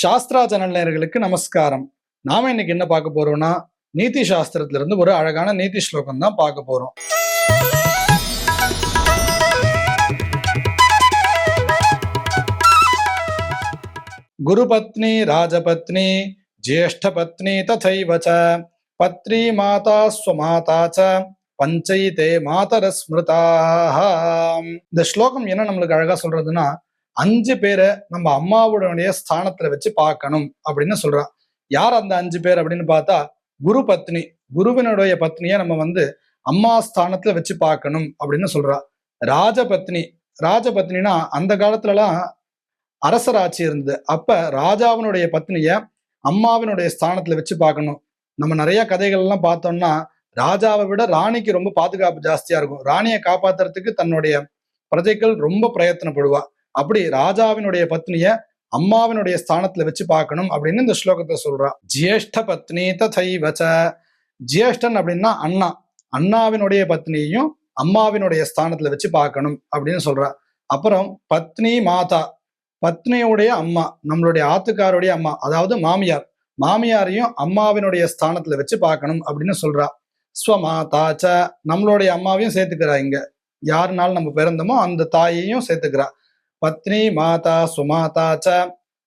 Sastra channel நேயர்களுக்கு நமஸ்காரம். நாம இன்னைக்கு என்ன பார்க்க போறோம்னா, நீதி சாஸ்திரத்துல இருந்து ஒரு அழகான நீதி ஸ்லோகம் தான் பார்க்க போறோம். குரு பத்னி ராஜபத்னி ஜேஷ்ட பத்னி ததைவ ச பத்ரி மாதா ஸ்வமாதா ச பஞ்சைதே மாதர ஸ்மிருதாஹ. இந்த ஸ்லோகம் என்ன நம்மளுக்கு அழகா சொல்றதுன்னா, 5 பேரை நம்ம அம்மாவுடைய ஸ்தானத்துல வச்சு பார்க்கணும் அப்படின்னு சொல்றான். யார் அந்த 5 பேர் அப்படின்னு பார்த்தா, குரு பத்னி, குருவினுடைய பத்னியை நம்ம அம்மா ஸ்தானத்துல வச்சு பார்க்கணும் அப்படின்னு சொல்றா. ராஜபத்னி, ராஜபத்னினா அந்த காலத்துலலாம் அரசராட்சி இருந்தது. அப்ப ராஜாவினுடைய பத்னிய அம்மாவினுடைய ஸ்தானத்துல வச்சு பார்க்கணும். நம்ம நிறைய கதைகள் எல்லாம் பார்த்தோம்னா, ராஜாவை விட ராணிக்கு ரொம்ப பாதுகாப்பு ஜாஸ்தியா இருக்கும். ராணியை காப்பாத்துறதுக்கு தன்னுடைய பிரஜைகள் ரொம்ப பிரயத்தனப்படுவா. அப்படி ராஜாவினுடைய பத்னிய அம்மாவினுடைய ஸ்தானத்துல வச்சு பார்க்கணும் அப்படின்னு இந்த ஸ்லோகத்தை சொல்றா. ஜேஷ்ட பத்னி ததைவ ச. ஜேஷ்டன் அப்படின்னா அண்ணா, அண்ணாவினுடைய பத்னியையும் அம்மாவினுடைய ஸ்தானத்துல வச்சு பார்க்கணும் அப்படின்னு சொல்றா. அப்புறம் பத்னி மாதா, பத்னியுடைய அம்மா, நம்மளுடைய ஆத்துக்காருடைய அம்மா, அதாவது மாமியார், மாமியாரையும் அம்மாவினுடைய ஸ்தானத்துல வச்சு பார்க்கணும் அப்படின்னு சொல்றா. ஸ்வமாதா ச, நம்மளுடைய அம்மாவையும் சேர்த்துக்கிறா. இங்க யாருனாலும் நம்ம பிறந்தோமோ அந்த தாயையும் சேர்த்துக்கிறா. பத்னி மாதா சுமாதா ச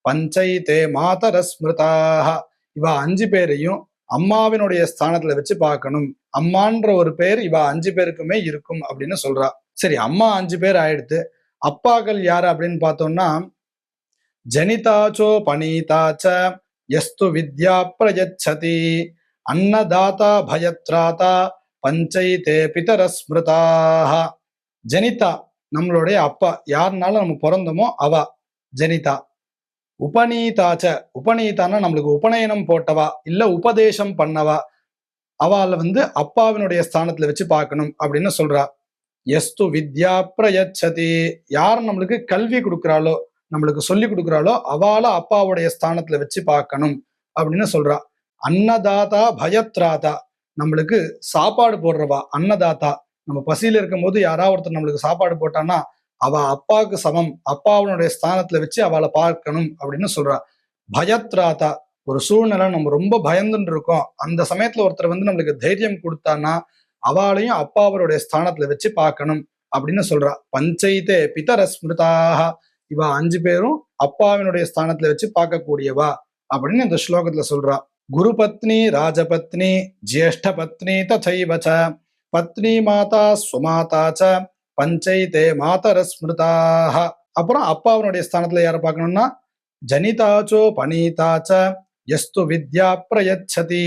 பஞ்சைதே மாதர ஸ்மிருதாஹ. இவ 5 பேரையும் அம்மாவினுடைய ஸ்தானத்துல வச்சு பார்க்கணும். அம்மான்ற ஒரு பேர் இவ 5 பேருக்குமே இருக்கும் அப்படின்னு சொல்றா. சரி, அம்மா 5 பேர் ஆயிடுத்து. அப்பாக்கள் யாரு அப்படின்னு பார்த்தோம்னா, ஜனிதாச்சோ பனீதாச்ச யஸ்து வித்யா பிரயச்சதி அன்னதாதா பயத்ராதா பஞ்சைதே பிதர ஸ்மிருதாஹ. ஜனிதா நம்மளுடைய அப்பா, யாருனாலும் நம்ம பிறந்தோமோ அவ ஜனிதா. உபநீதாச்ச, உபநீதான்னா நம்மளுக்கு உபநயனம் போட்டவா இல்ல உபதேசம் பண்ணவா, அவளை அப்பாவினுடைய ஸ்தானத்துல வச்சு பார்க்கணும் அப்படின்னு சொல்றா. எஸ்து வித்யா பிரயச்சதி, யார் நம்மளுக்கு கல்வி கொடுக்குறாளோ, நம்மளுக்கு சொல்லி கொடுக்குறாளோ அவளை அப்பாவுடைய ஸ்தானத்துல வச்சு பார்க்கணும் அப்படின்னு சொல்றா. அன்னதாதா பயத்ராதா, நம்மளுக்கு சாப்பாடு போடுறவா அன்னதாதா. நம்ம பசியில இருக்கும் போது யாராவது ஒருத்தர் நம்மளுக்கு சாப்பாடு போட்டான்னா அவ அப்பாவுக்கு சமம், அப்பாவுடைய ஸ்தானத்துல வச்சு அவளை பார்க்கணும் அப்படின்னு சொல்றா. பயத்ராதா, ஒரு சூழ்நிலை நம்ம ரொம்ப பயந்துட்டு இருக்கோம், அந்த சமயத்துல ஒருத்தர் நம்மளுக்கு தைரியம் கொடுத்தான்னா அவளையும் அப்பாவருடைய ஸ்தானத்துல வச்சு பார்க்கணும் அப்படின்னு சொல்றா. பஞ்சைதே பிதர ஸ்மிருதாக, இவ 5 பேரும் அப்பாவினுடைய ஸ்தானத்துல வச்சு பார்க்கக்கூடியவா அப்படின்னு இந்த ஸ்லோகத்துல சொல்றா. குரு பத்னி ராஜபத்னி ஜேஷ்ட பத்னி ததைவ ச பத்னி மாதா சுமாதா ச பஞ்சைதே மாதர ஸ்மிருதாஹ. அப்புறம் அப்பாவினுடைய ஸ்தானத்துல யாரை பார்க்கணும்னா, ஜனிதாச்சோ பனீதாச்ச யஸ்து வித்யா பிரயச்சதி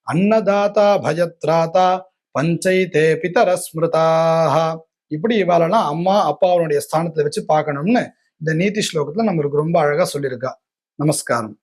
அன்னதாதா பயத்ராதா பஞ்சைதே பிதர ஸ்மிருதாஹ. இப்படி இவாளெல்லாம் அம்மா அப்பாவுடைய ஸ்தானத்துல வச்சு பார்க்கணும்னு இந்த நீதி ஸ்லோகத்துல நம்மளுக்கு ரொம்ப அழகா சொல்லியிருக்கா. நமஸ்காரம்.